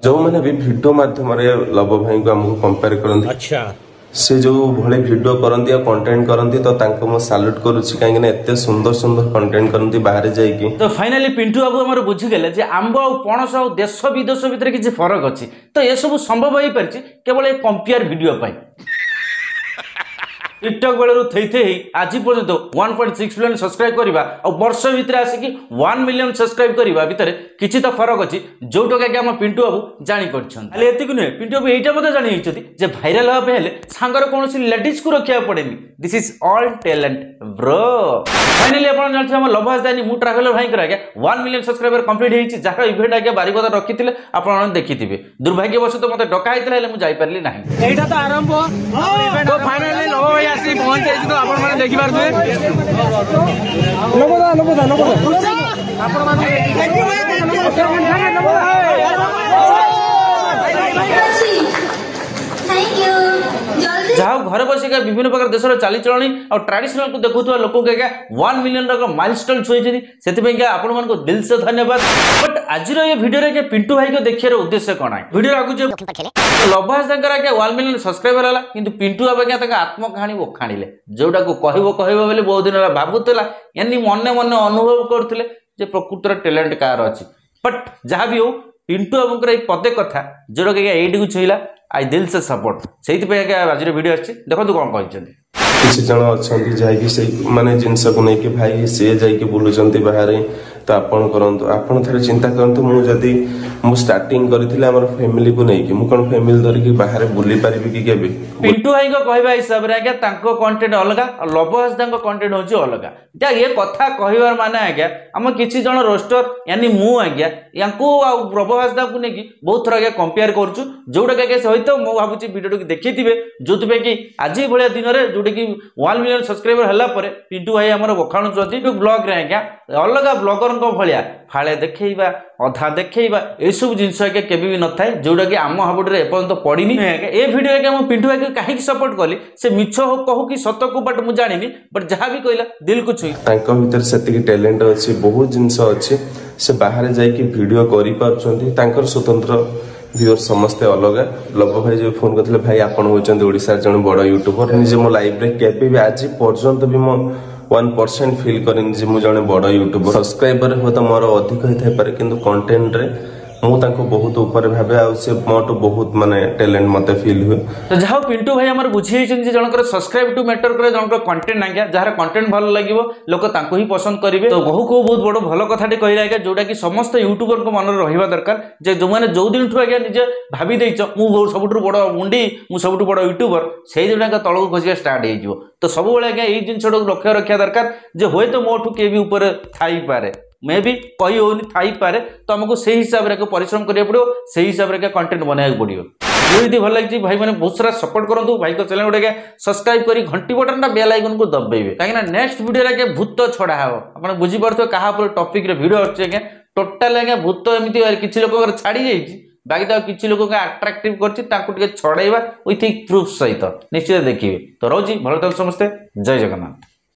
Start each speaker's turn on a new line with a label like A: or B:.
A: जो मैंने भी वीडियो माध्यम लव भाई को हमको कंपेयर करते
B: अच्छा
A: से जो भले वीडियो करती कंटेंट करती तो तांको मो सैल्यूट करुच्ची कहीं एत सुंदर सुंदर कंटेंट करती बाहर जाइए।
C: तो फाइनाली पिंटू बाबू आम बुझीगले जे आंब आ पणस आ देश विदेश भितर किसी फरक अच्छी तो यह सब संभव हो पारि केवल एक कंपेयर वीडियो टिकटक बेलू थई थई आज पर्यंत 1.6 मिलियन सब्सक्राइब करवा और वर्ष भितर आसिकी 1 मिलियन सब्सक्राइब करवा भितर किसी तो फरक अच्छी जोटा कि आम पिंटू बाबू जापर ये नुहे पिंटू बाबू यहाँ जानी भाइराल हाँ हेले सांगर कौन लेडीज को रखा पड़े this is all talent bro. Finally आप जानते हैं लभास दानी मु ट्राभेलर भाई आगे 1 मिलियन सब्सक्राइबर कंप्लीट होती जहाँ इवेंट आगे बारिपदा रखी थे आप देखी थे दुर्भाग्यवश तो मतलब डका होता है मुझे जापारि ना
D: तो आरंभ तो फाइनाली लव भाई आसी पहुंच जाए तो आपण माने देखि पारबे आपण
C: जहाँ घर बस विभिन्न प्रकार देश चाली चलनी और ट्रेडिशनल को देखुवा लोक 1 मिलियन माइलस्टोन छुई से आपण मानको दिल से धन्यवाद। बट आज ये वीडियो पिंटू भाई को देखिए उद्देश्य कौन है वीडियो आगे लभास 1 मिलियन सब्सक्राइबर है कि पिंटू बाबा आत्मकाहानी बखाणिले जोटा को कहबो बहुत दिन भावुला यानी मन मन अनुभव करते प्रकृतर टैलेंट कार अच्छी। बट जहाँ भी हो पिंटू बाबूर पदे कथा जोटा कि ये छुईला आई दिल से सपोर्ट से आज वीडियो आसी देखो कौन कहते
A: किसी जन अच्छा जैसे माने जिनस को लेकिन भाई सी जाकि बुलूं बाहर तो आपन करंतु आपन थरे चिंता करंतु मु जदी मु स्टार्टिंग करथिले हमर फैमिली को नहीं कि मु कोन फैमिली धर के बाहर बुली पारिबि कि केबे
C: पिंटू भाई को कहबा हिसाब रे आज्ञा तांको कंटेंट अलगा और लवहस दांको कंटेंट होची अलगा जा ये कथा कहबार माने आज्ञा हम किछि जण रोस्टर यानी मु आज्ञा यांको आ लवहस दा को नेकी बहुत थरा आज्ञा कंपेयर करछु जोडा के सहित मु भाबुची वीडियो को देखिथिबे जोतबे कि आज भलिया दिन रे जोडे कि 1 मिलियन सब्सक्राइबर हल्ला परे पिंटू भाई हमर बखाणु जदी ब्लॉग रे आज्ञा अलगा ब्लॉगर भाया फाड़े देखा अधा देखा यह सब जिनस केबी भी न था जोटा कि आम हाबुटे एपर्तंत पड़नी ये वीडियो मुझे पिंटू भाई कहीं सपोर्ट कली से मिछ हो कहू कि सत को बट मुझे जानी बट जहाँ भी कहला दिल को छुई
A: भीतर से टैलेंट अच्छी बहुत जिनस अच्छी से बाहर जाकि वीडियो कर स्वतंत्र व्यूअर समस्ते अलग लव भाई जो फोन करते भाई आपड़ होशार जन बड़ यूट्यूबर निजे मो लाइफ रे केबे भी आज पर्यंत भी मो 1% फील करें जड़े बड़ यूट्यूबर सब्सक्राइबर हुए तो मोर अधिक होता है कि कंटेंट रे मुझे बहुत ऊपर भावे मोटू बहुत माने टैलेंट मत फील हुए।
C: तो जहाँ पिंटू भाई आम बुझे जनकर सब्सक्राइब टू मैटर करे जनकर कंटेंट आज्ञा जार कंटेंट भल लगे लोक ही पसंद करेंगे तो बहु को बहुत बड़ भल कथाटी कहले आज्ञा जोटा कि समस्त यूट्यूबर को मन रहा दरकार जो मैंने जो दिन ठू आज्ञा निजे भाभी देच मुझे सब बड़ मुंडी मुझे सब बड़ यूट्यूबर से दिन आज्ञा तलू खसिया स्टार्ट हो तो सब आज्ञा ये जिन लक्ष्य रखा दरकार जो हे तो मोठू के भी ऊपर थाई पारे मे भी कही होनी थाई पारे तो हमको से हिसाब से परिश्रम करिया पड़ो से हिसाब से कंटेंट बनाया पड़ो। जो भल लगी भाई मैंने बहुत सारा सपोर्ट करूँ भाई को चैनल गुटे सब्सक्राइब कर घंटी बटन टा बेल आइकन को दबाइबे कहीं नेक्स्ट वीडियो भूत छड़ा हे आप बुझीपे क्या टॉपिक वीडियो आज्ञा टोटाल आज्ञा भूत एमती किसी लोक छाड़ी जाइए बाकी तो किसी लोक अट्राक्टिव कर छड़ाइबा विथ प्रूफ सहित निश्चित देखिए। तो रोजी भल समस्ते जय जगन्नाथ।